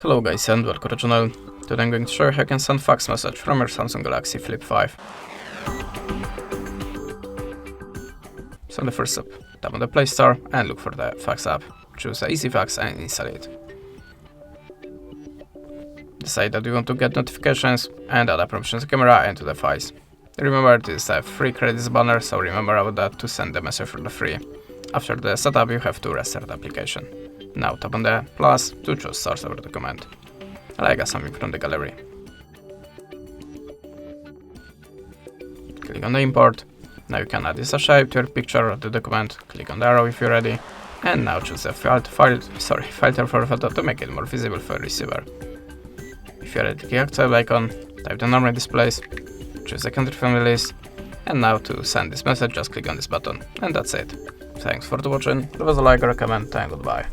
Hello guys and welcome to the channel. Today I'm going to show you how you can send fax message from your Samsung Galaxy Flip5. So the first step, tap on the Play Store and look for the fax app. Choose the Easy Fax and install it. Decide that you want to get notifications and add a permissions camera into the files. Remember, this is a free credits banner, so remember about that to send the message for the free. After the setup, you have to restart the application. Now tap on the plus to choose source of the document, like something from the gallery. Click on the import. Now you can add this shape to your picture of the document. Click on the arrow if you're ready, and now choose the filter for photo to make it more visible for receiver. If you're ready, click accept icon, type the normal displays, choose the country from the list, and now to send this message, just click on this button, and that's it. Thanks for watching. Leave us a like or a comment, and goodbye.